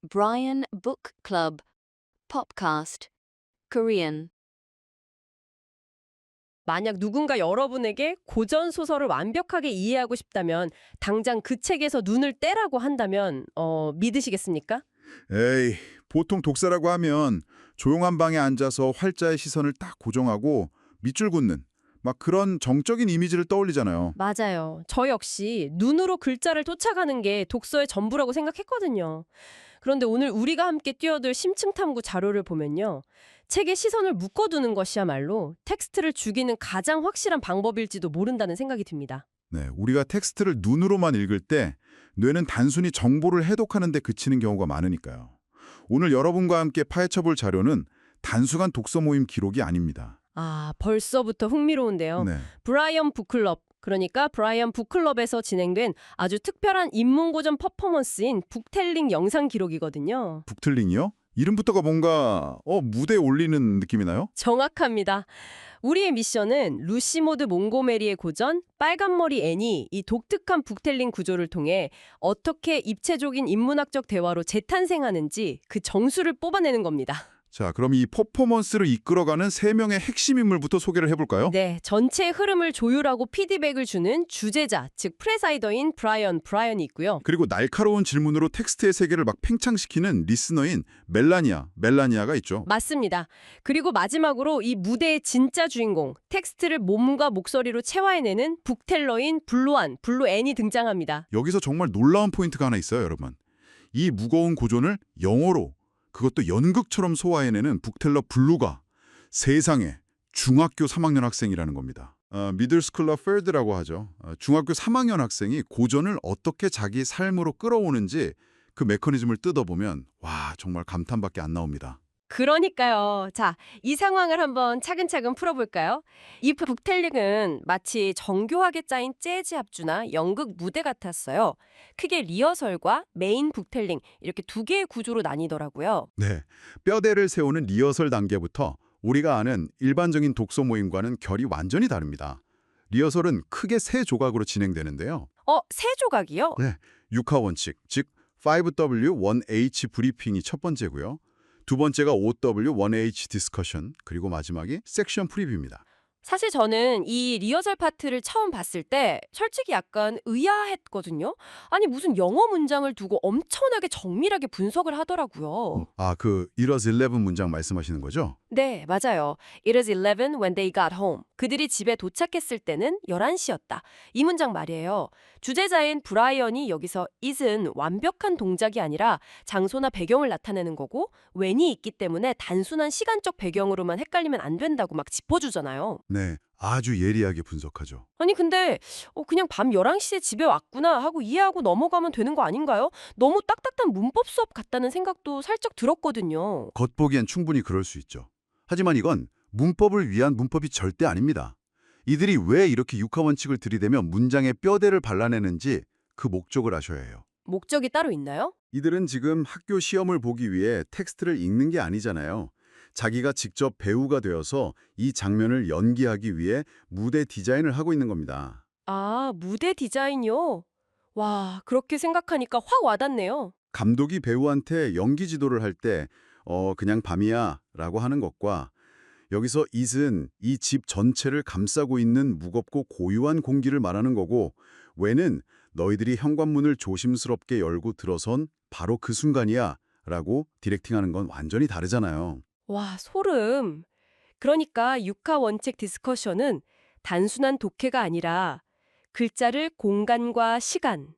Brian Book Club Popcast Korean. 만약 누군가 여러분에게 고전 소설을 완벽하게 이해하고 싶다면 당장 그 책에서 눈을 떼라고 한다면 믿으시겠습니까? 에이, 보통 독서라고 하면 조용한 방에 앉아서 활자의 시선을 딱 고정하고 밑줄 긋는 막 그런 정적인 이미지를 떠올리잖아요. 맞아요. 저 역시 눈으로 글자를 쫓아가는 게 독서의 전부라고 생각했거든요. 그런데 오늘 우리가 함께 뛰어들 심층탐구 자료를 보면요. 책에 시선을 묶어두는 것이야말로 텍스트를 죽이는 가장 확실한 방법일지도 모른다는 생각이 듭니다. 네, 우리가 텍스트를 눈으로만 읽을 때 뇌는 단순히 정보를 해독하는 데 그치는 경우가 많으니까요. 오늘 여러분과 함께 파헤쳐볼 자료는 단순한 독서 모임 기록이 아닙니다. 아, 벌써부터 흥미로운데요. 네, 브라이언 북클럽, 그러니까 브라이언 북클럽에서 진행된 아주 특별한 인문고전 퍼포먼스인 북텔링 영상 기록이거든요. 북틀링이요? 이름부터가 뭔가 무대에 올리는 느낌이나요? 정확합니다. 우리의 미션은 루시모드 몽고메리의 고전 빨간머리 애니 이 독특한 북텔링 구조를 통해 어떻게 입체적인 인문학적 대화로 재탄생하는지 그 정수를 뽑아내는 겁니다. 자, 그럼 이 퍼포먼스를 이끌어가는 세 명의 핵심 인물부터 소개를 해볼까요? 네, 전체의 흐름을 조율하고 피드백을 주는 주제자, 즉 프레사이더인 브라이언이 있고요. 그리고 날카로운 질문으로 텍스트의 세계를 막 팽창시키는 리스너인 멜라니아가 있죠. 맞습니다. 그리고 마지막으로 이 무대의 진짜 주인공, 텍스트를 몸과 목소리로 체화해내는 북텔러인 블루 앤이 등장합니다. 여기서 정말 놀라운 포인트가 하나 있어요, 여러분. 이 무거운 고전을 영어로, 그것도 연극처럼 소화해내는 북텔러 블루가 세상에 중학교 3학년 학생이라는 겁니다. 미들 스쿨러 퍼드라고 하죠. 중학교 3학년 학생이 고전을 어떻게 자기 삶으로 끌어오는지 그 메커니즘을 뜯어보면 와, 정말 감탄밖에 안 나옵니다. 그러니까요. 자, 이 상황을 한번 차근차근 풀어볼까요? 이 북텔링은 마치 정교하게 짜인 재즈 합주나 연극 무대 같았어요. 크게 리허설과 메인 북텔링 이렇게 두 개의 구조로 나뉘더라고요. 네, 뼈대를 세우는 리허설 단계부터 우리가 아는 일반적인 독서 모임과는 결이 완전히 다릅니다. 리허설은 크게 세 조각으로 진행되는데요. 세 조각이요? 네, 육하 원칙, 즉 5W1H 브리핑이 첫 번째고요. 두 번째가 OW1H 디스커션, 그리고 마지막이 섹션 프리뷰입니다. 사실 저는 이 리허설 파트를 처음 봤을 때 솔직히 약간 의아했거든요. 아니 무슨 영어 문장을 두고 엄청나게 정밀하게 분석을 하더라고요. 그 It was 11 문장 말씀하시는 거죠? 네, 맞아요. It is 11 when they got home. 그들이 집에 도착했을 때는 11시였다. 이 문장 말이에요. 주제자인 브라이언이 여기서 is은 완벽한 동작이 아니라 장소나 배경을 나타내는 거고 when이 있기 때문에 단순한 시간적 배경으로만 헷갈리면 안 된다고 막 짚어주잖아요. 네, 아주 예리하게 분석하죠. 아니 근데 그냥 밤 11시에 집에 왔구나 하고 이해하고 넘어가면 되는 거 아닌가요? 너무 딱딱한 문법 수업 같다는 생각도 살짝 들었거든요. 겉보기엔 충분히 그럴 수 있죠. 하지만 이건 문법을 위한 문법이 절대 아닙니다. 이들이 왜 이렇게 육하 원칙을 들이대며 문장의 뼈대를 발라내는지 그 목적을 아셔야 해요. 목적이 따로 있나요? 이들은 지금 학교 시험을 보기 위해 텍스트를 읽는 게 아니잖아요. 자기가 직접 배우가 되어서 이 장면을 연기하기 위해 무대 디자인을 하고 있는 겁니다. 아, 무대 디자인이요? 와, 그렇게 생각하니까 확 와닿네요. 감독이 배우한테 연기 지도를 할 때 그냥 밤이야 라고 하는 것과 여기서 it은 이 집 전체를 감싸고 있는 무겁고 고요한 공기를 말하는 거고 when은 너희들이 현관문을 조심스럽게 열고 들어선 바로 그 순간이야 라고 디렉팅하는 건 완전히 다르잖아요. 와, 소름. 그러니까 육하 원칙 디스커션은 단순한 독해가 아니라 글자를 공간과 시간,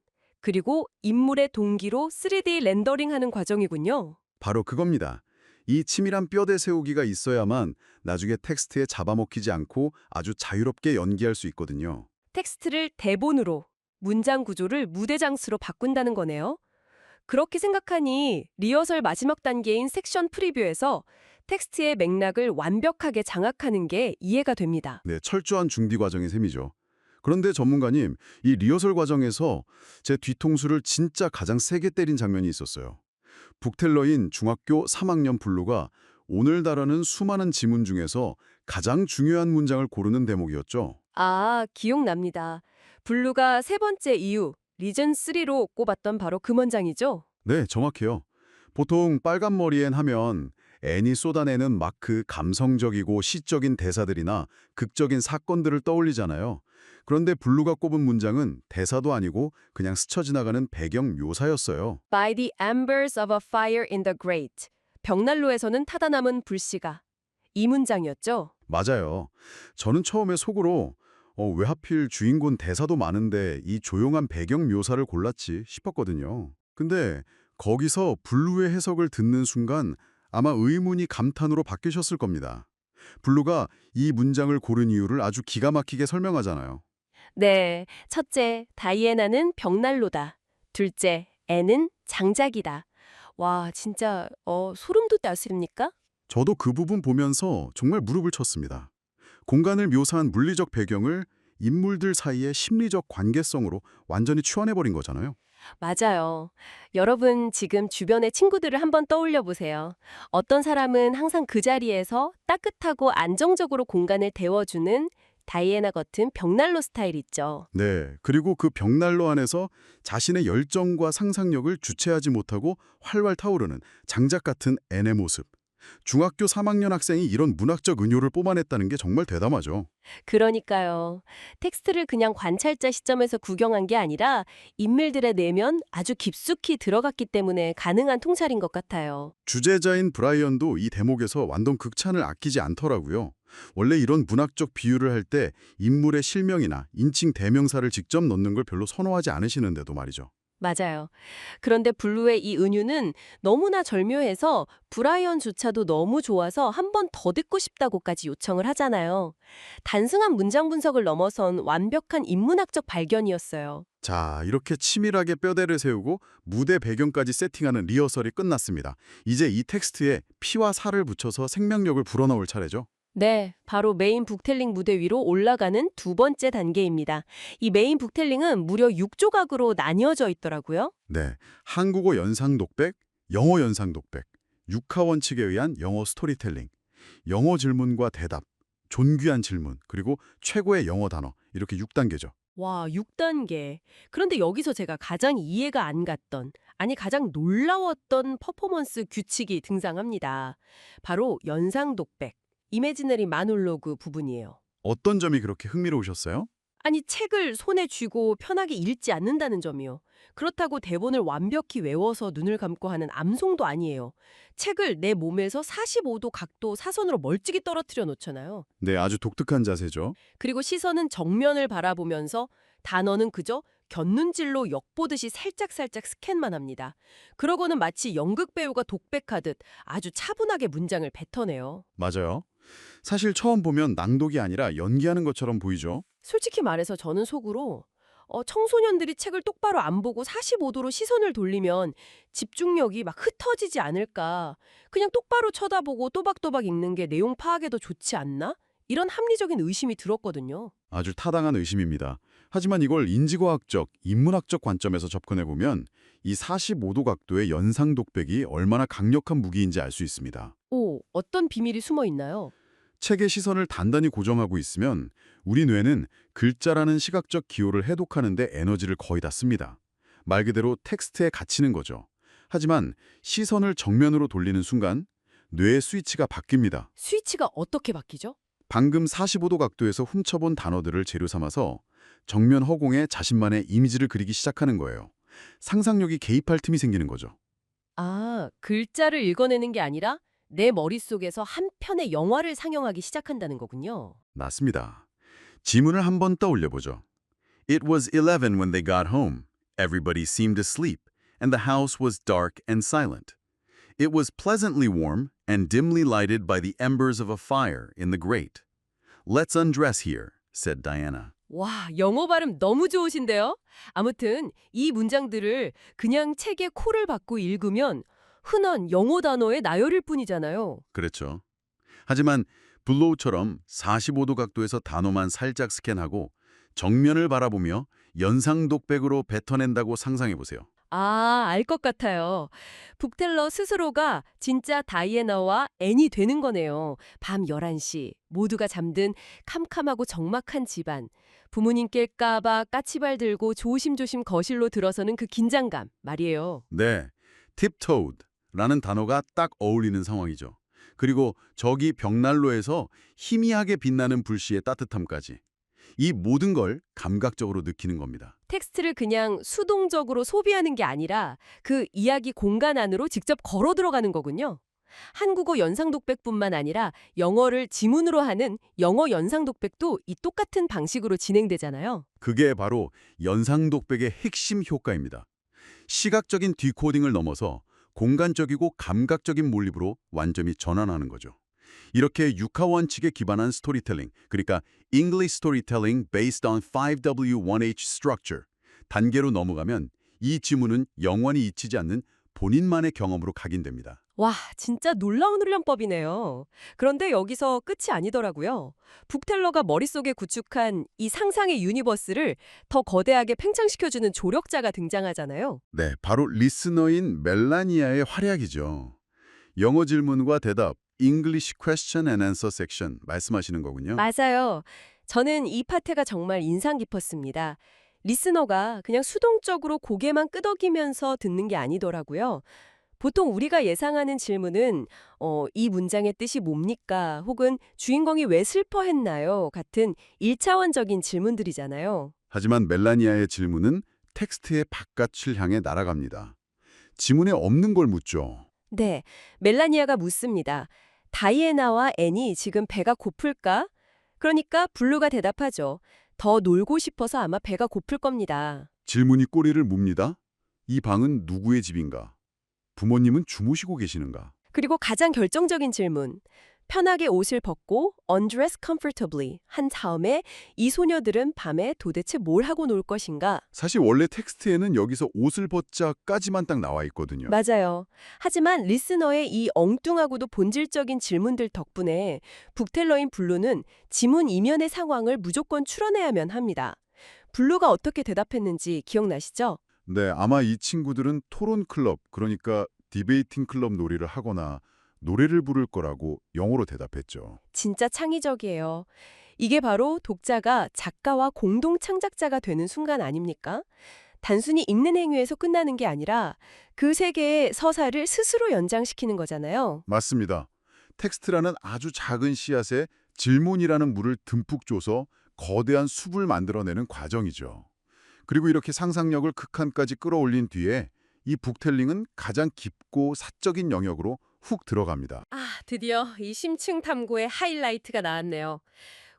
그리고 인물의 동기로 3D 렌더링하는 과정이군요. 바로 그겁니다. 이 치밀한 뼈대 세우기가 있어야만 나중에 텍스트에 잡아먹히지 않고 아주 자유롭게 연기할 수 있거든요. 텍스트를 대본으로, 문장 구조를 무대 장수로 바꾼다는 거네요. 그렇게 생각하니 리허설 마지막 단계인 섹션 프리뷰에서 텍스트의 맥락을 완벽하게 장악하는 게 이해가 됩니다. 네, 철저한 준비 과정의 셈이죠. 그런데 전문가님, 이 리허설 과정에서 제 뒤통수를 진짜 가장 세게 때린 장면이 있었어요. 북텔러인 중학교 3학년 블루가 오늘따라는 수많은 지문 중에서 가장 중요한 문장을 고르는 대목이었죠. 아, 기억납니다. 블루가 세 번째 이유, 리전 3로 꼽았던 바로 그 문장이죠? 네, 정확해요. 보통 빨간 머리엔 하면 애니 쏟아내는 막 그 감성적이고 시적인 대사들이나 극적인 사건들을 떠올리잖아요. 그런데 블루가 꼽은 문장은 대사도 아니고 그냥 스쳐 지나가는 배경 묘사였어요. By the embers of a fire in the grate. 벽난로에서는 타다 남은 불씨가. 이 문장이었죠. 맞아요. 저는 처음에 속으로 왜 하필 주인공 대사도 많은데 이 조용한 배경 묘사를 골랐지 싶었거든요. 근데 거기서 블루의 해석을 듣는 순간 아마 의문이 감탄으로 바뀌셨을 겁니다. 블루가 이 문장을 고른 이유를 아주 기가 막히게 설명하잖아요. 네, 첫째, 다이애나는 벽난로다. 둘째, 애는 장작이다. 와, 진짜 소름 돋지 않습니까? 저도 그 부분 보면서 정말 무릎을 쳤습니다. 공간을 묘사한 물리적 배경을 인물들 사이의 심리적 관계성으로 완전히 치환해버린 거잖아요. 맞아요. 여러분 지금 주변의 친구들을 한번 떠올려 보세요. 어떤 사람은 항상 그 자리에서 따뜻하고 안정적으로 공간을 데워주는 다이애나 같은 벽난로 스타일 있죠. 네, 그리고 그 벽난로 안에서 자신의 열정과 상상력을 주체하지 못하고 활활 타오르는 장작 같은 앤의 모습. 중학교 3학년 학생이 이런 문학적 은유를 뽑아냈다는 게 정말 대담하죠. 그러니까요. 텍스트를 그냥 관찰자 시점에서 구경한 게 아니라 인물들의 내면 아주 깊숙이 들어갔기 때문에 가능한 통찰인 것 같아요. 주제자인 브라이언도 이 대목에서 완전 극찬을 아끼지 않더라고요. 원래 이런 문학적 비유를 할 때 인물의 실명이나 인칭 대명사를 직접 넣는 걸 별로 선호하지 않으시는데도 말이죠. 맞아요. 그런데 블루의 이 은유는 너무나 절묘해서 브라이언조차도 너무 좋아서 한 번 더 듣고 싶다고까지 요청을 하잖아요. 단순한 문장 분석을 넘어선 완벽한 인문학적 발견이었어요. 자, 이렇게 치밀하게 뼈대를 세우고 무대 배경까지 세팅하는 리허설이 끝났습니다. 이제 이 텍스트에 피와 살을 붙여서 생명력을 불어넣을 차례죠. 네, 바로 메인 북텔링 무대 위로 올라가는 두 번째 단계입니다. 이 메인 북텔링은 무려 6조각으로 나뉘어져 있더라고요. 네, 한국어 연상 독백, 영어 연상 독백, 육하 원칙에 의한 영어 스토리텔링, 영어 질문과 대답, 존귀한 질문, 그리고 최고의 영어 단어 이렇게 6단계죠. 와, 6단계. 그런데 여기서 제가 가장 이해가 안 갔던, 아니 가장 놀라웠던 퍼포먼스 규칙이 등장합니다. 바로 연상 독백, 이매지너리 마놀로그 부분이에요. 어떤 점이 그렇게 흥미로우셨어요? 아니 책을 손에 쥐고 편하게 읽지 않는다는 점이요. 그렇다고 대본을 완벽히 외워서 눈을 감고 하는 암송도 아니에요. 책을 내 몸에서 45도 각도 사선으로 멀찍이 떨어뜨려 놓잖아요. 네, 아주 독특한 자세죠. 그리고 시선은 정면을 바라보면서 단어는 그저 곁눈질로 엿보듯이 살짝살짝 스캔만 합니다. 그러고는 마치 연극 배우가 독백하듯 아주 차분하게 문장을 뱉어내요. 맞아요. 사실 처음 보면 낭독이 아니라 연기하는 것처럼 보이죠. 솔직히 말해서 저는 속으로 청소년들이 책을 똑바로 안 보고 45도로 시선을 돌리면 집중력이 막 흩어지지 않을까. 그냥 똑바로 쳐다보고 또박또박 읽는 게 내용 파악에 더 좋지 않나? 이런 합리적인 의심이 들었거든요. 아주 타당한 의심입니다. 하지만 이걸 인지과학적, 인문학적 관점에서 접근해보면 이 45도 각도의 연상 독백이 얼마나 강력한 무기인지 알 수 있습니다. 오, 어떤 비밀이 숨어 있나요? 책의 시선을 단단히 고정하고 있으면 우리 뇌는 글자라는 시각적 기호를 해독하는 데 에너지를 거의 다 씁니다. 말 그대로 텍스트에 갇히는 거죠. 하지만 시선을 정면으로 돌리는 순간 뇌의 스위치가 바뀝니다. 스위치가 어떻게 바뀌죠? 방금 45도 각도에서 훔쳐본 단어들을 재료 삼아서 정면 허공에 자신만의 이미지를 그리기 시작하는 거예요. 상상력이 개입할 틈이 생기는 거죠. 아, 글자를 읽어내는 게 아니라 내 머릿속에서 한 편의 영화를 상영하기 시작한다는 거군요. 맞습니다. 지문을 한번 떠올려보죠. It was 11 when they got home. Everybody seemed asleep, and the house was dark and silent. It was pleasantly warm and dimly lighted by the embers of a fire in the grate. Let's undress here, said Diana. 와, 영어 발음 너무 좋으신데요? 아무튼 이 문장들을 그냥 책에 코를 박고 읽으면 흔한 영어 단어의 나열일 뿐이잖아요. 그렇죠. 하지만 블로우처럼 45도 각도에서 단어만 살짝 스캔하고 정면을 바라보며 연상 독백으로 뱉어낸다고 상상해보세요. 아, 알 것 같아요. 북텔러 스스로가 진짜 다이애나와 앤이 되는 거네요. 밤 11시, 모두가 잠든 캄캄하고 적막한 집안. 부모님 깰까봐 까치발 들고 조심조심 거실로 들어서는 그 긴장감 말이에요. 네, tiptoed, 라는 단어가 딱 어울리는 상황이죠. 그리고 저기 벽난로에서 희미하게 빛나는 불씨의 따뜻함까지. 이 모든 걸 감각적으로 느끼는 겁니다. 텍스트를 그냥 수동적으로 소비하는 게 아니라 그 이야기 공간 안으로 직접 걸어 들어가는 거군요. 한국어 연상독백뿐만 아니라 영어를 지문으로 하는 영어 연상독백도 이 똑같은 방식으로 진행되잖아요. 그게 바로 연상독백의 핵심 효과입니다. 시각적인 디코딩을 넘어서 공간적이고 감각적인 몰입으로 완전히 전환하는 거죠. 이렇게 육하 원칙에 기반한 스토리텔링, 그러니까 English Storytelling based on 5W1H structure, 단계로 넘어가면 이 지문은 영원히 잊히지 않는 본인만의 경험으로 각인됩니다. 와, 진짜 놀라운 훈련법이네요. 그런데 여기서 끝이 아니더라고요. 북텔러가 머릿속에 구축한 이 상상의 유니버스를 더 거대하게 팽창시켜주는 조력자가 등장하잖아요. 네, 바로 리스너인 멜라니아의 활약이죠. 영어 질문과 대답, English Question and Answer section 말씀하시는 거군요. 맞아요. 저는 이 파트가 정말 인상 깊었습니다. 리스너가 그냥 수동적으로 고개만 끄덕이면서 듣는 게 아니더라고요. 보통 우리가 예상하는 질문은 이 문장의 뜻이 뭡니까? 혹은 주인공이 왜 슬퍼했나요? 같은 1차원적인 질문들이잖아요. 하지만 멜라니아의 질문은 텍스트의 바깥을 향해 날아갑니다. 지문에 없는 걸 묻죠. 네, 멜라니아가 묻습니다. 다이애나와 앤이 지금 배가 고플까? 그러니까 블루가 대답하죠. 더 놀고 싶어서 아마 배가 고플 겁니다. 질문이 꼬리를 뭅니다. 이 방은 누구의 집인가? 부모님은 주무시고 계시는가? 그리고 가장 결정적인 질문. 편하게 옷을 벗고 undress comfortably 한 다음에 이 소녀들은 밤에 도대체 뭘 하고 놀 것인가? 사실 원래 텍스트에는 여기서 옷을 벗자까지만 딱 나와 있거든요. 맞아요. 하지만 리스너의 이 엉뚱하고도 본질적인 질문들 덕분에 북텔러인 블루는 지문 이면의 상황을 무조건 추론해야만 합니다. 블루가 어떻게 대답했는지 기억나시죠? 네, 아마 이 친구들은 토론 클럽, 그러니까 디베이팅 클럽 놀이를 하거나 노래를 부를 거라고 영어로 대답했죠. 진짜 창의적이에요. 이게 바로 독자가 작가와 공동 창작자가 되는 순간 아닙니까? 단순히 읽는 행위에서 끝나는 게 아니라 그 세계의 서사를 스스로 연장시키는 거잖아요. 맞습니다. 텍스트라는 아주 작은 씨앗에 질문이라는 물을 듬뿍 줘서 거대한 숲을 만들어내는 과정이죠. 그리고 이렇게 상상력을 극한까지 끌어올린 뒤에 이 북텔링은 가장 깊고 사적인 영역으로 훅 들어갑니다. 드디어 이 심층 탐구의 하이라이트가 나왔네요.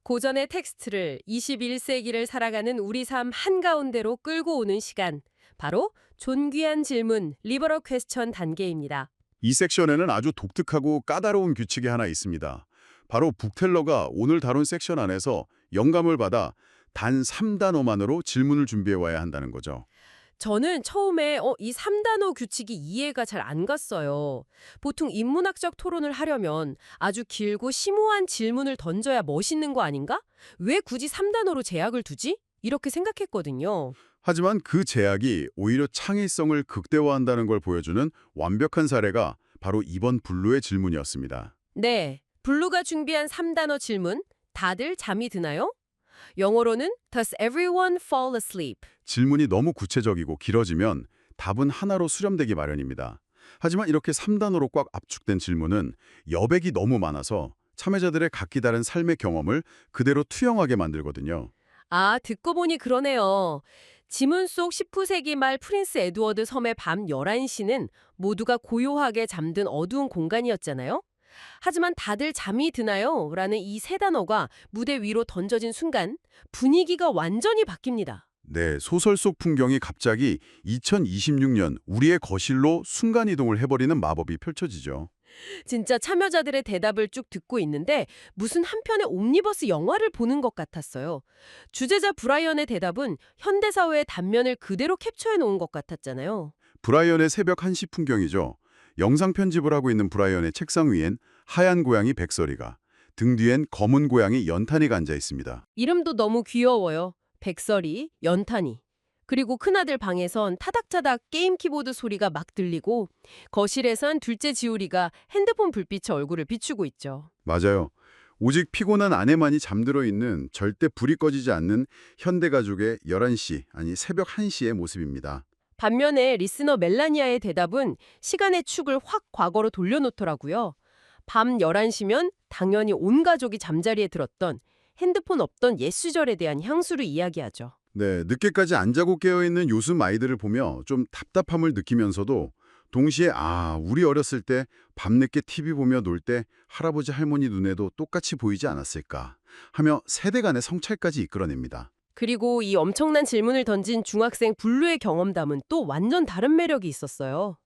고전의 텍스트를 21세기를 살아가는 우리 삶 한가운데로 끌고 오는 시간. 바로 존귀한 질문, 리버럴 퀘스천 단계입니다. 이 섹션에는 아주 독특하고 까다로운 규칙이 하나 있습니다. 바로 북텔러가 오늘 다룬 섹션 안에서 영감을 받아 단 3단어만으로 질문을 준비해 와야 한다는 거죠. 저는 처음에 이 3단어 규칙이 이해가 잘 안 갔어요. 보통 인문학적 토론을 하려면 아주 길고 심오한 질문을 던져야 멋있는 거 아닌가? 왜 굳이 3단어로 제약을 두지? 이렇게 생각했거든요. 하지만 그 제약이 오히려 창의성을 극대화한다는 걸 보여주는 완벽한 사례가 바로 이번 블루의 질문이었습니다. 네, 블루가 준비한 3단어 질문, 다들 잠이 드나요? 영어로는 Does everyone fall asleep? 질문이 너무 구체적이고 길어지면 답은 하나로 수렴되기 마련입니다. 하지만 이렇게 3단어로 꽉 압축된 질문은 여백이 너무 많아서 참여자들의 각기 다른 삶의 경험을 그대로 투영하게 만들거든요. 듣고 보니 그러네요. 지문 속 19세기 말 프린스 에드워드 섬의 밤 11시는 모두가 고요하게 잠든 어두운 공간이었잖아요. 하지만 다들 잠이 드나요? 라는 이 세 단어가 무대 위로 던져진 순간 분위기가 완전히 바뀝니다. 네, 소설 속 풍경이 갑자기 2026년 우리의 거실로 순간이동을 해버리는 마법이 펼쳐지죠. 진짜 참여자들의 대답을 쭉 듣고 있는데 무슨 한 편의 옴니버스 영화를 보는 것 같았어요. 주제자 브라이언의 대답은 현대사회의 단면을 그대로 캡처해 놓은 것 같았잖아요. 브라이언의 새벽 1시 풍경이죠. 영상 편집을 하고 있는 브라이언의 책상 위엔 하얀 고양이 백설이가, 등 뒤엔 검은 고양이 연탄이가 앉아 있습니다. 이름도 너무 귀여워요. 백설이, 연탄이. 그리고 큰아들 방에선 타닥타닥 게임 키보드 소리가 막 들리고 거실에선 둘째 지우리가 핸드폰 불빛에 얼굴을 비추고 있죠. 맞아요. 오직 피곤한 아내만이 잠들어 있는 절대 불이 꺼지지 않는 현대 가족의 11시, 아니 새벽 1시의 모습입니다. 반면에 리스너 멜라니아의 대답은 시간의 축을 확 과거로 돌려놓더라고요. 밤 11시면 당연히 온 가족이 잠자리에 들었던 핸드폰 없던 옛 시절에 대한 향수를 이야기하죠. 네, 늦게까지 안 자고 깨어있는 요즘 아이들을 보며 좀 답답함을 느끼면서도 동시에 우리 어렸을 때 밤늦게 TV 보며 놀 때 할아버지 할머니 눈에도 똑같이 보이지 않았을까 하며 세대 간의 성찰까지 이끌어냅니다. 그리고 이 엄청난 질문을 던진 중학생 블루의 경험담은 또 완전 다른 매력이 있었어요.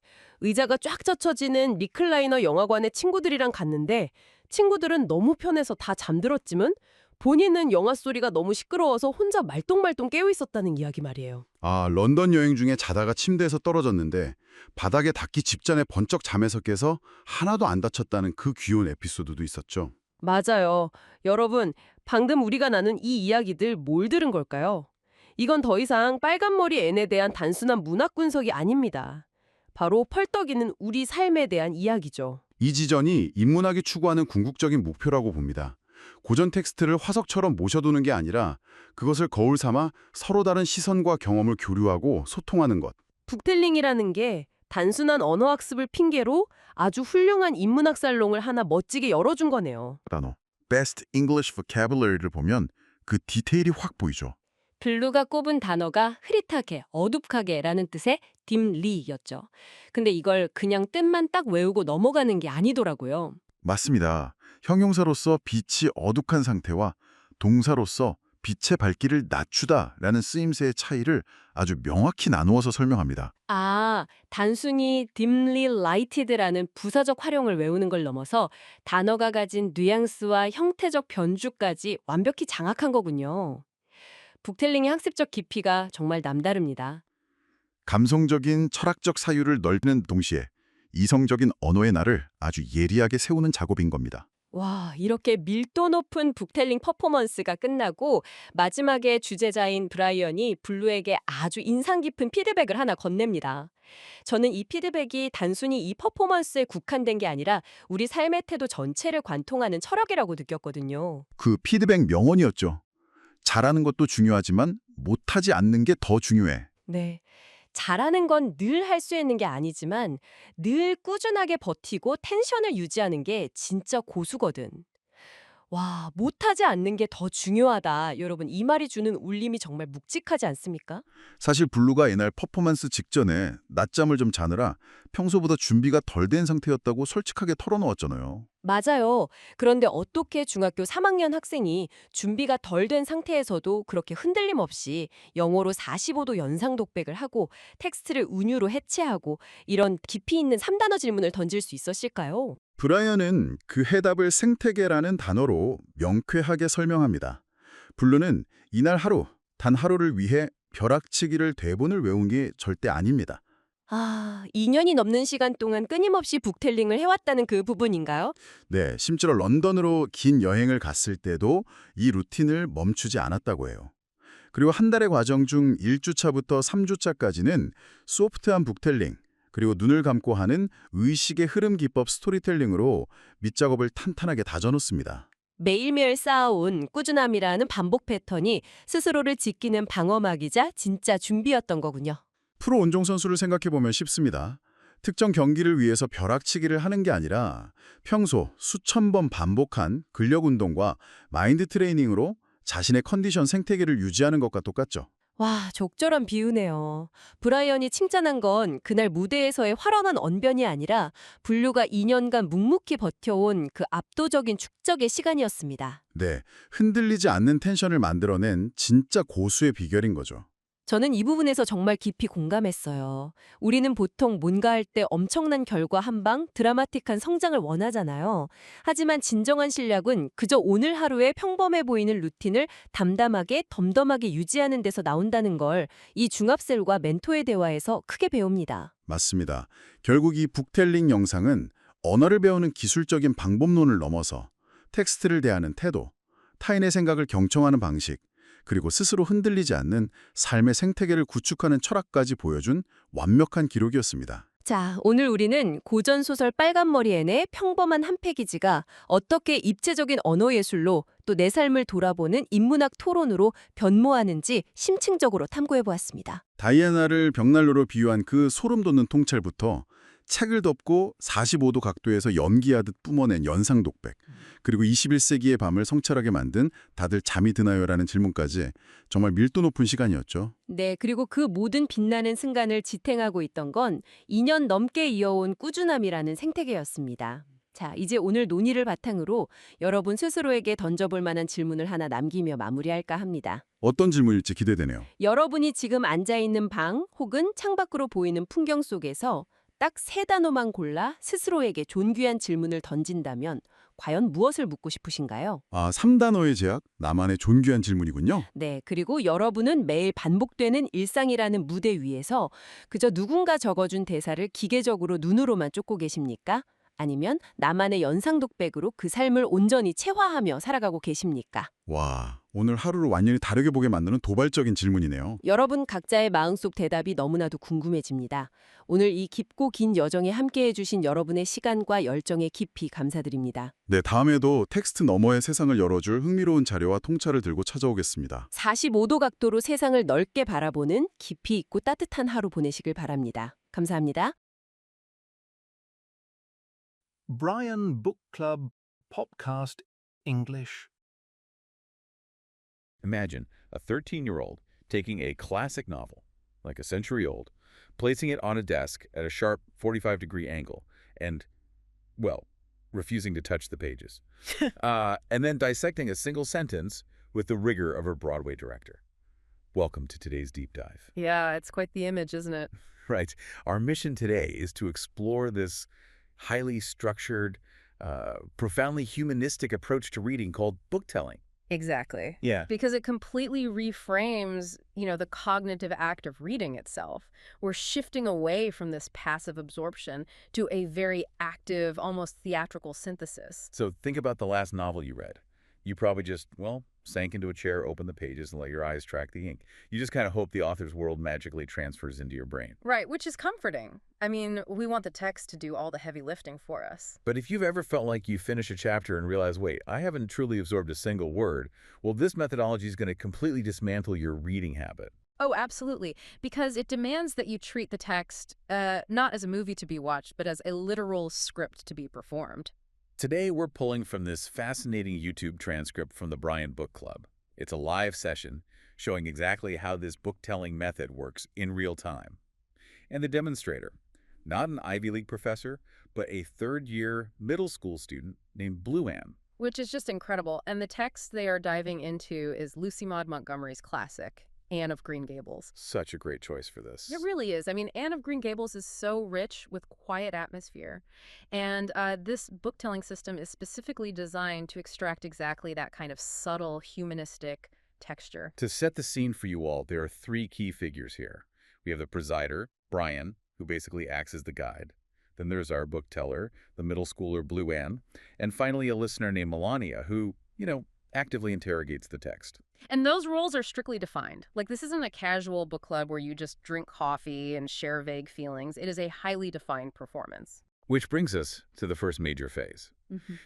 의자가 쫙 젖혀지는 리클라이너 영화관에 친구들이랑 갔는데 친구들은 너무 편해서 다 잠들었지만 본인은 영화 소리가 너무 시끄러워서 혼자 말똥말똥 깨어 있었다는 이야기 말이에요. 런던 여행 중에 자다가 침대에서 떨어졌는데 바닥에 닿기 직전에 번쩍 잠에서 깨서 하나도 안 다쳤다는 그 귀여운 에피소드도 있었죠. 맞아요. 여러분, 방금 우리가 나눈 이 이야기들 뭘 들은 걸까요? 이건 더 이상 빨간머리 앤에 대한 단순한 문학 분석이 아닙니다. 바로 펄떡이는 우리 삶에 대한 이야기죠. 이 지전이 인문학이 추구하는 궁극적인 목표라고 봅니다. 고전 텍스트를 화석처럼 모셔두는 게 아니라 그것을 거울 삼아 서로 다른 시선과 경험을 교류하고 소통하는 것. 북텔링이라는 게 단순한 언어학습을 핑계로 아주 훌륭한 인문학 살롱을 하나 멋지게 열어준 거네요. 단어 Best English Vocabulary를 보면 그 디테일이 확 보이죠. 블루가 꼽은 단어가 흐릿하게, 어둡하게라는 뜻의 딤리였죠. 근데 이걸 그냥 뜻만 딱 외우고 넘어가는 게 아니더라고요. 맞습니다. 형용사로서 빛이 어둑한 상태와 동사로서 빛의 밝기를 낮추다라는 쓰임새의 차이를 아주 명확히 나누어서 설명합니다. 단순히 dimly lighted라는 부사적 활용을 외우는 걸 넘어서 단어가 가진 뉘앙스와 형태적 변주까지 완벽히 장악한 거군요. 북텔링의 학습적 깊이가 정말 남다릅니다. 감성적인 철학적 사유를 넓히는 동시에 이성적인 언어의 날을 아주 예리하게 세우는 작업인 겁니다. 와, 이렇게 밀도 높은 북텔링 퍼포먼스가 끝나고 마지막에 주제자인 브라이언이 블루에게 아주 인상 깊은 피드백을 하나 건넵니다. 저는 이 피드백이 단순히 이 퍼포먼스에 국한된 게 아니라 우리 삶의 태도 전체를 관통하는 철학이라고 느꼈거든요. 그 피드백 명언이었죠. 잘하는 것도 중요하지만 못하지 않는 게 더 중요해. 네. 잘하는 건 늘 할 수 있는 게 아니지만 늘 꾸준하게 버티고 텐션을 유지하는 게 진짜 고수거든. 와, 못하지 않는 게 더 중요하다. 여러분, 이 말이 주는 울림이 정말 묵직하지 않습니까? 사실 블루가 이날 퍼포먼스 직전에 낮잠을 좀 자느라 평소보다 준비가 덜 된 상태였다고 솔직하게 털어놓았잖아요. 맞아요. 그런데 어떻게 중학교 3학년 학생이 준비가 덜 된 상태에서도 그렇게 흔들림 없이 영어로 45도 연상 독백을 하고 텍스트를 운유로 해체하고 이런 깊이 있는 3단어 질문을 던질 수 있었을까요? 브라이언은 그 해답을 생태계라는 단어로 명쾌하게 설명합니다. 블루는 이날 하루, 단 하루를 위해 벼락치기를 대본을 외운 게 절대 아닙니다. 2년이 넘는 시간 동안 끊임없이 북텔링을 해왔다는 그 부분인가요? 네, 심지어 런던으로 긴 여행을 갔을 때도 이 루틴을 멈추지 않았다고 해요. 그리고 한 달의 과정 중 1주차부터 3주차까지는 소프트한 북텔링, 그리고 눈을 감고 하는 의식의 흐름 기법 스토리텔링으로 밑작업을 탄탄하게 다져놓습니다. 매일매일 쌓아온 꾸준함이라는 반복 패턴이 스스로를 지키는 방어막이자 진짜 준비였던 거군요. 프로 운동선수를 생각해보면 쉽습니다. 특정 경기를 위해서 벼락치기를 하는 게 아니라 평소 수천 번 반복한 근력 운동과 마인드 트레이닝으로 자신의 컨디션 생태계를 유지하는 것과 똑같죠. 와, 적절한 비유네요. 브라이언이 칭찬한 건 그날 무대에서의 활활한 언변이 아니라 블루가 2년간 묵묵히 버텨온 그 압도적인 축적의 시간이었습니다. 네, 흔들리지 않는 텐션을 만들어낸 진짜 고수의 비결인 거죠. 저는 이 부분에서 정말 깊이 공감했어요. 우리는 보통 뭔가 할 때 엄청난 결과 한 방, 드라마틱한 성장을 원하잖아요. 하지만 진정한 실력은 그저 오늘 하루의 평범해 보이는 루틴을 담담하게, 덤덤하게 유지하는 데서 나온다는 걸 이 중학생과 멘토의 대화에서 크게 배웁니다. 맞습니다. 결국 이 북텔링 영상은 언어를 배우는 기술적인 방법론을 넘어서 텍스트를 대하는 태도, 타인의 생각을 경청하는 방식, 그리고 스스로 흔들리지 않는 삶의 생태계를 구축하는 철학까지 보여준 완벽한 기록이었습니다. 자, 오늘 우리는 고전소설 빨간머리 앤의 평범한 한 페이지가 어떻게 입체적인 언어 예술로 또 내 삶을 돌아보는 인문학 토론으로 변모하는지 심층적으로 탐구해보았습니다. 다이애나를 벽난로로 비유한 그 소름 돋는 통찰부터 책을 덮고 45도 각도에서 연기하듯 뿜어낸 연상 독백, 그리고 21세기의 밤을 성찰하게 만든 다들 잠이 드나요라는 질문까지 정말 밀도 높은 시간이었죠. 네, 그리고 그 모든 빛나는 순간을 지탱하고 있던 건 2년 넘게 이어온 꾸준함이라는 생태계였습니다. 자, 이제 오늘 논의를 바탕으로 여러분 스스로에게 던져볼 만한 질문을 하나 남기며 마무리할까 합니다. 어떤 질문일지 기대되네요. 여러분이 지금 앉아있는 방 혹은 창밖으로 보이는 풍경 속에서 딱 3단어만 골라 스스로에게 존귀한 질문을 던진다면 과연 무엇을 묻고 싶으신가요? 3단어의 제약, 나만의 존귀한 질문이군요. 네, 그리고 여러분은 매일 반복되는 일상이라는 무대 위에서 그저 누군가 적어준 대사를 기계적으로 눈으로만 쫓고 계십니까? 아니면 나만의 연상독백으로 그 삶을 온전히 체화하며 살아가고 계십니까? 와, 오늘 하루를 완전히 다르게 보게 만드는 도발적인 질문이네요. 여러분 각자의 마음속 대답이 너무나도 궁금해집니다. 오늘 이 깊고 긴 여정에 함께해 주신 여러분의 시간과 열정에 깊이 감사드립니다. 네, 다음에도 텍스트 너머의 세상을 열어줄 흥미로운 자료와 통찰을 들고 찾아오겠습니다. 45도 각도로 세상을 넓게 바라보는 깊이 있고 따뜻한 하루 보내시길 바랍니다. 감사합니다. Brian Book Club Podcast English. Imagine a 13-year-old taking a classic novel, like a century old, placing it on a desk at a sharp 45-degree angle, and, well, refusing to touch the pages. And then dissecting a single sentence with the rigor of a Broadway director. Welcome to today's deep dive. Yeah, it's quite the image, isn't it? Right. Our mission today is to explore this highly structured, profoundly humanistic approach to reading called booktelling. Exactly. Yeah. Because it completely reframes, the cognitive act of reading itself. We're shifting away from this passive absorption to a very active, almost theatrical synthesis. So think about the last novel you read. You probably just, sank into a chair, opened the pages, and let your eyes track the ink. You just kind of hope the author's world magically transfers into your brain. Right, which is comforting. I mean, we want the text to do all the heavy lifting for us. But if you've ever felt like you finish a chapter and realize, wait, I haven't truly absorbed a single word, well, this methodology is going to completely dismantle your reading habit. Oh, absolutely. Because it demands that you treat the text not as a movie to be watched, but as a literal script to be performed. Today, we're pulling from this fascinating YouTube transcript from the Brian Book Club. It's a live session showing exactly how this book-telling method works in real time. And the demonstrator, not an Ivy League professor, but a third-year middle school student named Blue Ann. Which is just incredible. And the text they are diving into is Lucy Maud Montgomery's classic, Anne of Green Gables. Such a great choice for this. It really is. I mean, Anne of Green Gables is so rich with quiet atmosphere. And this book-telling system is specifically designed to extract exactly that kind of subtle, humanistic texture. To set the scene for you all, there are 3 key figures here. We have the presider, Brian, who basically acts as the guide. Then there's our book teller, the middle schooler Blue Ann. And finally, a listener named Melania, who, actively interrogates the text. And those roles are strictly defined. Like, this isn't a casual book club where you just drink coffee and share vague feelings. It is a highly defined performance. Which brings us to the first major phase.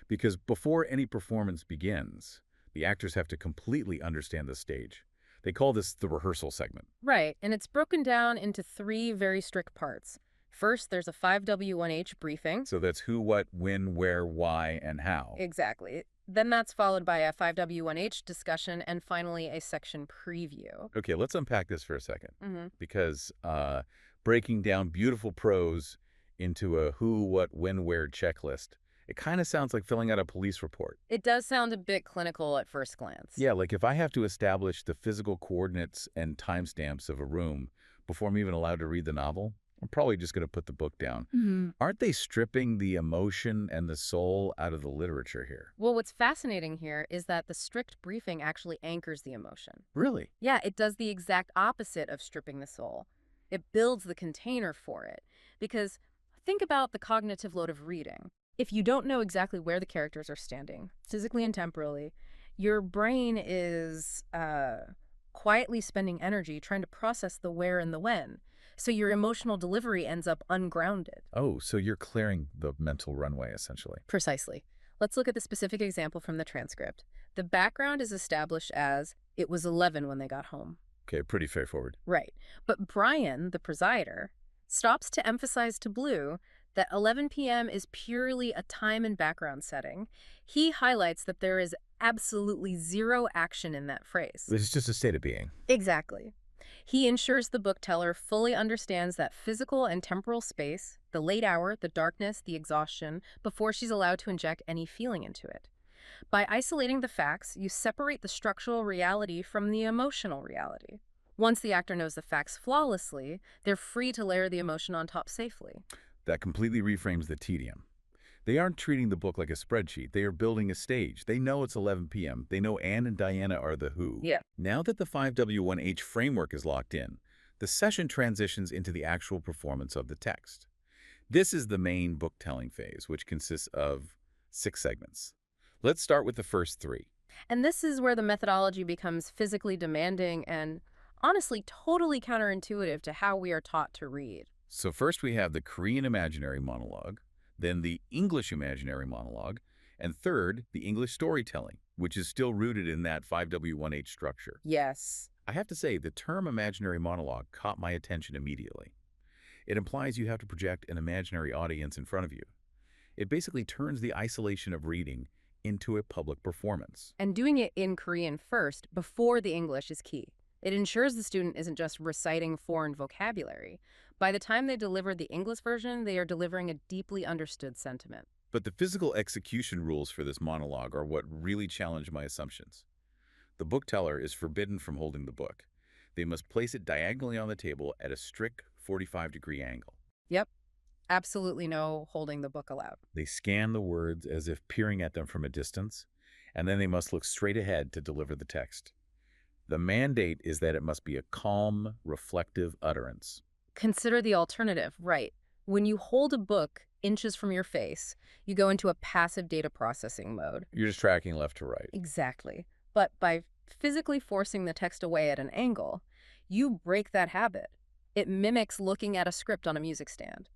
Because before any performance begins, the actors have to completely understand the stage. They call this the rehearsal segment. Right, and it's broken down into 3 very strict parts. First, there's a 5W1H briefing. So that's who, what, when, where, why, and how. Exactly. Then that's followed by a 5W1H discussion, and finally a section preview. Okay, let's unpack this for a second. Mm-hmm. Because breaking down beautiful prose into a who, what, when, where checklist, it kind of sounds like filling out a police report. It does sound a bit clinical at first glance. Yeah, like if I have to establish the physical coordinates and timestamps of a room before I'm even allowed to read the novel, I'm probably just going to put the book down. Aren't they stripping the emotion and the soul out of the literature here? Well, what's fascinating here is that the strict briefing actually anchors the emotion. Really? Yeah, it does the exact opposite of stripping the soul. It builds the container for it. Because think about the cognitive load of reading. If you don't know exactly where the characters are standing, physically and temporally, your brain is quietly spending energy trying to process the where and the when. So your emotional delivery ends up ungrounded. Oh, so you're clearing the mental runway, essentially. Precisely. Let's look at the specific example from the transcript. The background is established as, it was 11 when they got home. Okay, pretty straightforward. Right. But Brian, the presider, stops to emphasize to Blue that 11 p.m. is purely a time and background setting. He highlights that there is absolutely zero action in that phrase. It's just a state of being. Exactly. He ensures the bookteller fully understands that physical and temporal space, the late hour, the darkness, the exhaustion, before she's allowed to inject any feeling into it. By isolating the facts, you separate the structural reality from the emotional reality. Once the actor knows the facts flawlessly, they're free to layer the emotion on top safely. That completely reframes the tedium. They aren't treating the book like a spreadsheet. They are building a stage. They know it's 11 p.m. They know Anne and Diana are the who. Yeah. Now that the 5W1H framework is locked in, the session transitions into the actual performance of the text. This is the main book-telling phase, which consists of 6 segments. Let's start with the first 3. And this is where the methodology becomes physically demanding and, honestly, totally counterintuitive to how we are taught to read. So first we have the Korean imaginary monologue, then the English imaginary monologue, and third, the English storytelling, which is still rooted in that 5W1H structure. Yes. I have to say, the term imaginary monologue caught my attention immediately. It implies you have to project an imaginary audience in front of you. It basically turns the isolation of reading into a public performance. And doing it in Korean first, before the English, is key. It ensures the student isn't just reciting foreign vocabulary. By the time they deliver the English version, they are delivering a deeply understood sentiment. But the physical execution rules for this monologue are what really challenge my assumptions. The bookteller is forbidden from holding the book. They must place it diagonally on the table at a strict 45-degree angle. Yep. Absolutely no holding the book allowed. They scan the words as if peering at them from a distance, and then they must look straight ahead to deliver the text. The mandate is that it must be a calm, reflective utterance. Consider the alternative, right? When you hold a book inches from your face, you go into a passive data processing mode. You're just tracking left to right. Exactly. But by physically forcing the text away at an angle, you break that habit. It mimics looking at a script on a music stand.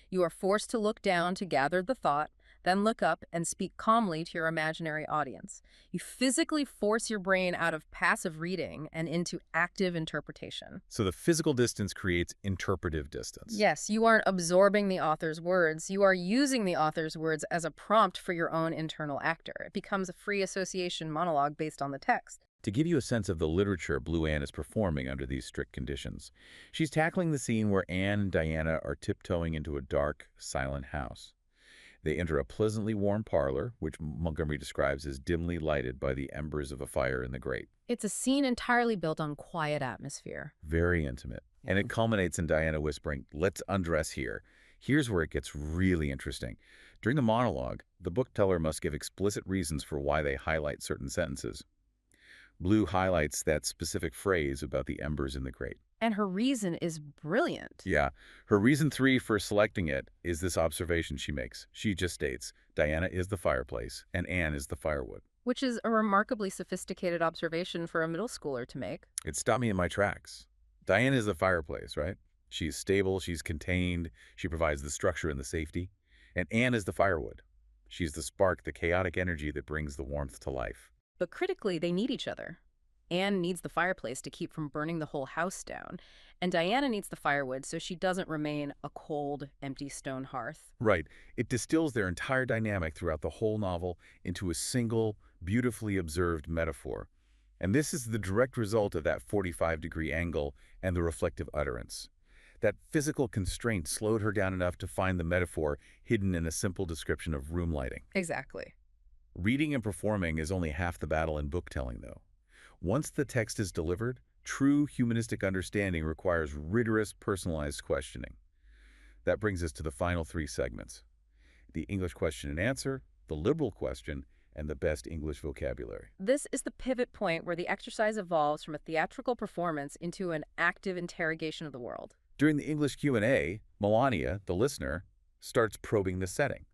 You are forced to look down to gather the thought, then look up and speak calmly to your imaginary audience. You physically force your brain out of passive reading and into active interpretation. So the physical distance creates interpretive distance. Yes, you aren't absorbing the author's words. You are using the author's words as a prompt for your own internal actor. It becomes a free association monologue based on the text. To give you a sense of the literature Blue Anne is performing under these strict conditions, she's tackling the scene where Anne and Diana are tiptoeing into a dark, silent house. They enter a pleasantly warm parlor, which Montgomery describes as dimly lighted by the embers of a fire in the grate. It's a scene entirely built on quiet atmosphere. Very intimate. And it culminates in Diana whispering, "Let's undress here." Here's where it gets really interesting. During the monologue, the bookteller must give explicit reasons for why they highlight certain sentences. Blue highlights that specific phrase about the embers in the grate. And her reason is brilliant. Yeah. Her reason 3 for selecting it is this observation she makes. She just states, Diana is the fireplace and Anne is the firewood. Which is a remarkably sophisticated observation for a middle schooler to make. It stopped me in my tracks. Diana is the fireplace, right? She's stable, she's contained, she provides the structure and the safety. And Anne is the firewood. She's the spark, the chaotic energy that brings the warmth to life. But critically, they need each other. Anne needs the fireplace to keep from burning the whole house down, and Diana needs the firewood so she doesn't remain a cold, empty stone hearth. Right. It distills their entire dynamic throughout the whole novel into a single, beautifully observed metaphor. And this is the direct result of that 45-degree angle and the reflective utterance. That physical constraint slowed her down enough to find the metaphor hidden in a simple description of room lighting. Exactly. Reading and performing is only half the battle in book telling, though. Once the text is delivered, true humanistic understanding requires rigorous, personalized questioning. That brings us to the final 3 segments: the English question and answer, the liberal question, and the best English vocabulary. This is the pivot point where the exercise evolves from a theatrical performance into an active interrogation of the world. During the English Q&A, Melania, the listener, starts probing the setting.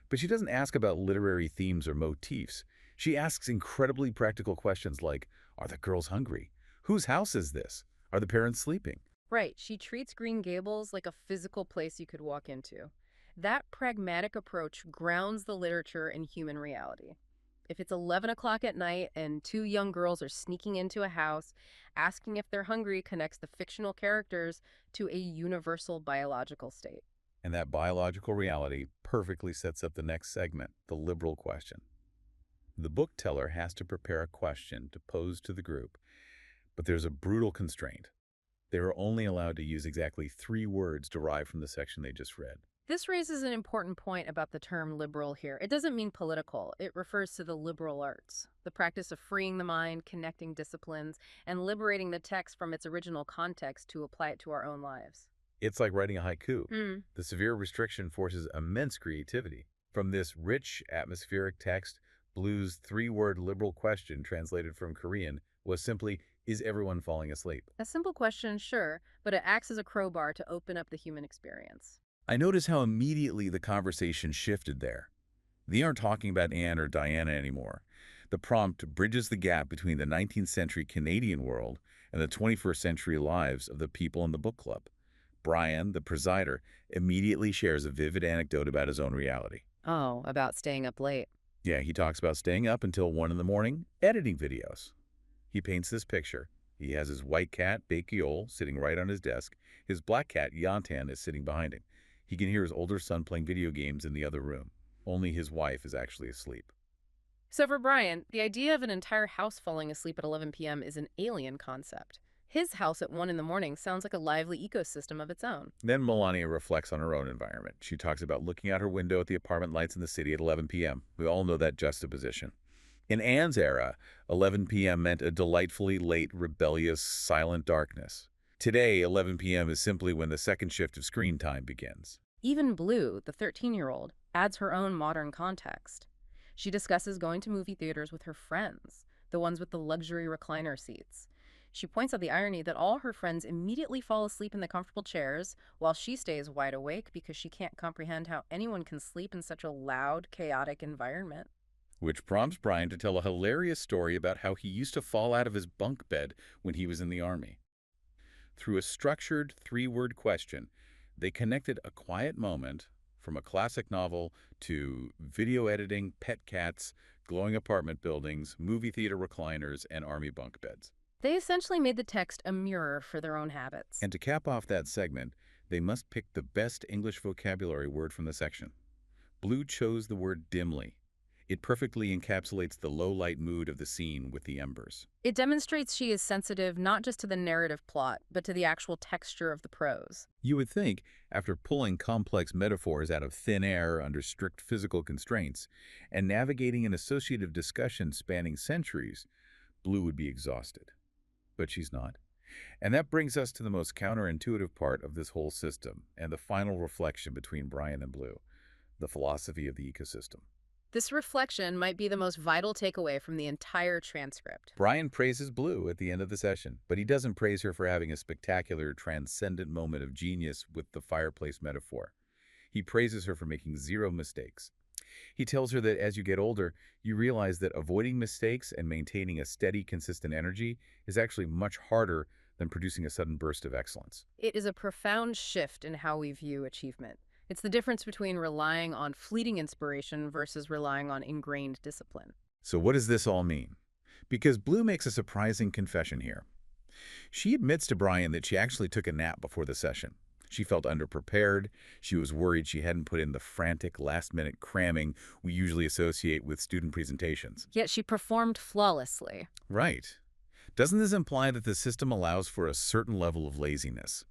But she doesn't ask about literary themes or motifs. She asks incredibly practical questions like, are the girls hungry? Whose house is this? Are the parents sleeping? Right. She treats Green Gables like a physical place you could walk into. That pragmatic approach grounds the literature in human reality. If it's 11 o'clock at night and two young girls are sneaking into a house, asking if they're hungry connects the fictional characters to a universal biological state. And that biological reality perfectly sets up the next segment, the liberal question. The book teller has to prepare a question to pose to the group, but there's a brutal constraint. They are only allowed to use exactly 3 words derived from the section they just read. This raises an important point about the term liberal here. It doesn't mean political. It refers to the liberal arts, the practice of freeing the mind, connecting disciplines, and liberating the text from its original context to apply it to our own lives. It's like writing a haiku. The severe restriction forces immense creativity. From this rich, atmospheric text, Blue's 3-word liberal question translated from Korean was simply, is everyone falling asleep? A simple question, sure, but it acts as a crowbar to open up the human experience. I notice how immediately the conversation shifted there. They aren't talking about Anne or Diana anymore. The prompt bridges the gap between the 19th century Canadian world and the 21st century lives of the people in the book club. Brian, the presider, immediately shares a vivid anecdote about his own reality. Oh, about staying up late. Yeah, he talks about staying up until 1 in the morning, editing videos. He paints this picture. He has his white cat, Bakiol, sitting right on his desk. His black cat, Yantan, is sitting behind him. He can hear his older son playing video games in the other room. Only his wife is actually asleep. So for Brian, the idea of an entire house falling asleep at 11 p.m. is an alien concept. His house at 1 in the morning sounds like a lively ecosystem of its own. Then Melania reflects on her own environment. She talks about looking out her window at the apartment lights in the city at 11 p.m. We all know that juxtaposition. In Anne's era, 11 p.m. meant a delightfully late, rebellious, silent darkness. Today, 11 p.m. is simply when the second shift of screen time begins. Even Blue, the 13-year-old, adds her own modern context. She discusses going to movie theaters with her friends, the ones with the luxury recliner seats. She points out the irony that all her friends immediately fall asleep in the comfortable chairs while she stays wide awake because she can't comprehend how anyone can sleep in such a loud, chaotic environment. Which prompts Brian to tell a hilarious story about how he used to fall out of his bunk bed when he was in the Army. Through a structured 3-word question, they connected a quiet moment from a classic novel to video editing, pet cats, glowing apartment buildings, movie theater recliners, and Army bunk beds. They essentially made the text a mirror for their own habits. And to cap off that segment, they must pick the best English vocabulary word from the section. Blue chose the word dimly. It perfectly encapsulates the low-light mood of the scene with the embers. It demonstrates she is sensitive not just to the narrative plot, but to the actual texture of the prose. You would think, after pulling complex metaphors out of thin air under strict physical constraints and navigating an associative discussion spanning centuries, Blue would be exhausted. But she's not. And that brings us to the most counterintuitive part of this whole system and the final reflection between Brian and Blue, the philosophy of the ecosystem. This reflection might be the most vital takeaway from the entire transcript. Brian praises Blue at the end of the session, but he doesn't praise her for having a spectacular, transcendent moment of genius with the fireplace metaphor. He praises her for making 0 mistakes. He tells her that as you get older, you realize that avoiding mistakes and maintaining a steady, consistent energy is actually much harder than producing a sudden burst of excellence. It is a profound shift in how we view achievement. It's the difference between relying on fleeting inspiration versus relying on ingrained discipline. So what does this all mean? Because Blue makes a surprising confession here. She admits to Brian that she actually took a nap before the session. She felt underprepared. She was worried she hadn't put in the frantic last-minute cramming we usually associate with student presentations. Yet she performed flawlessly. Right. Doesn't this imply that the system allows for a certain level of laziness?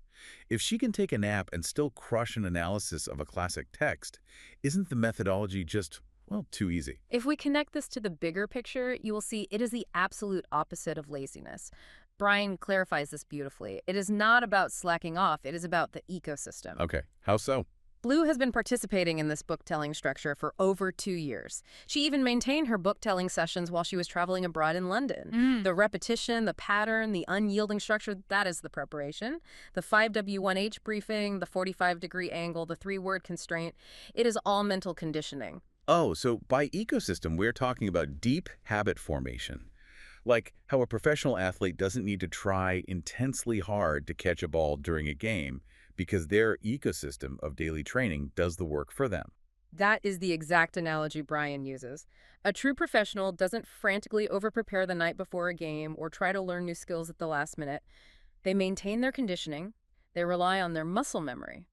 If she can take a nap and still crush an analysis of a classic text, isn't the methodology just, well, too easy? If we connect this to the bigger picture, you will see it is the absolute opposite of laziness. Brian clarifies this beautifully. It is not about slacking off, it is about the ecosystem. Okay, how so? Blue has been participating in this book-telling structure for over 2 years. She even maintained her book-telling sessions while she was traveling abroad in London. The repetition, the pattern, the unyielding structure, that is the preparation. The 5W1H briefing, the 45-degree angle, the 3-word constraint, it is all mental conditioning. Oh, so by ecosystem, we're talking about deep habit formation. Like how a professional athlete doesn't need to try intensely hard to catch a ball during a game, because their ecosystem of daily training does the work for them. That is the exact analogy Brian uses. A true professional doesn't frantically over-prepare the night before a game or try to learn new skills at the last minute. They maintain their conditioning. They rely on their muscle memory.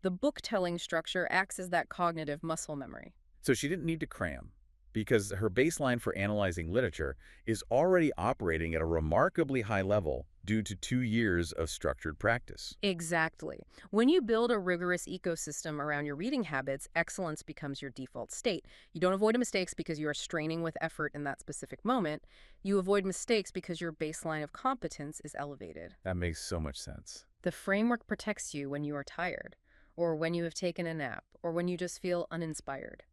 The book-telling structure acts as that cognitive muscle memory. So she didn't need to cram, because her baseline for analyzing literature is already operating at a remarkably high level due to 2 years of structured practice. Exactly. When you build a rigorous ecosystem around your reading habits, excellence becomes your default state. You don't avoid mistakes because you are straining with effort in that specific moment. You avoid mistakes because your baseline of competence is elevated. That makes so much sense. The framework protects you when you are tired, or when you have taken a nap, or when you just feel uninspired.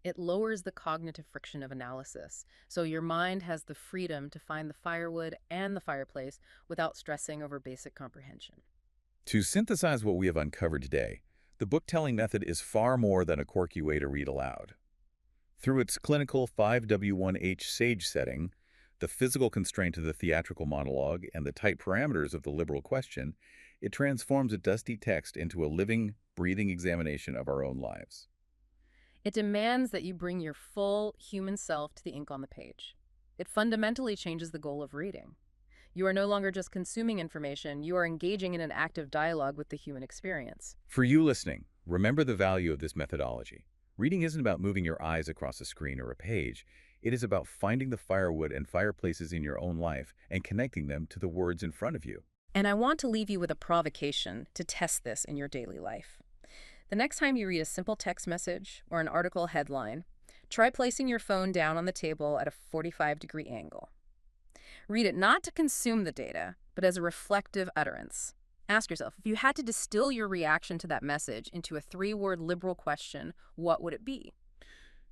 It lowers the cognitive friction of analysis, so your mind has the freedom to find the firewood and the fireplace without stressing over basic comprehension. To synthesize what we have uncovered today, the book-telling method is far more than a quirky way to read aloud. Through its clinical 5W1H SAGE setting, the physical constraint of the theatrical monologue, and the tight parameters of the liberal question, it transforms a dusty text into a living, breathing examination of our own lives. It demands that you bring your full human self to the ink on the page. It fundamentally changes the goal of reading. You are no longer just consuming information, you are engaging in an active dialogue with the human experience. For you listening, remember the value of this methodology. Reading isn't about moving your eyes across a screen or a page. It is about finding the firewood and fireplaces in your own life and connecting them to the words in front of you. And I want to leave you with a provocation to test this in your daily life. The next time you read a simple text message or an article headline, try placing your phone down on the table at a 45-degree angle. Read it not to consume the data, but as a reflective utterance. Ask yourself, if you had to distill your reaction to that message into a 3-word liberal question, what would it be?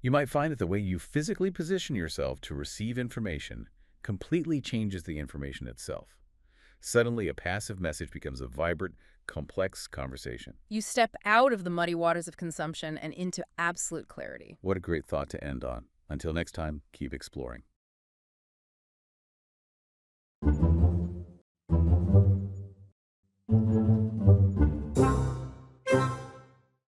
You might find that the way you physically position yourself to receive information completely changes the information itself. Suddenly, a passive message becomes a vibrant, complex conversation. You step out of the muddy waters of consumption and into absolute clarity. What a great thought to end on. Until next time, keep exploring.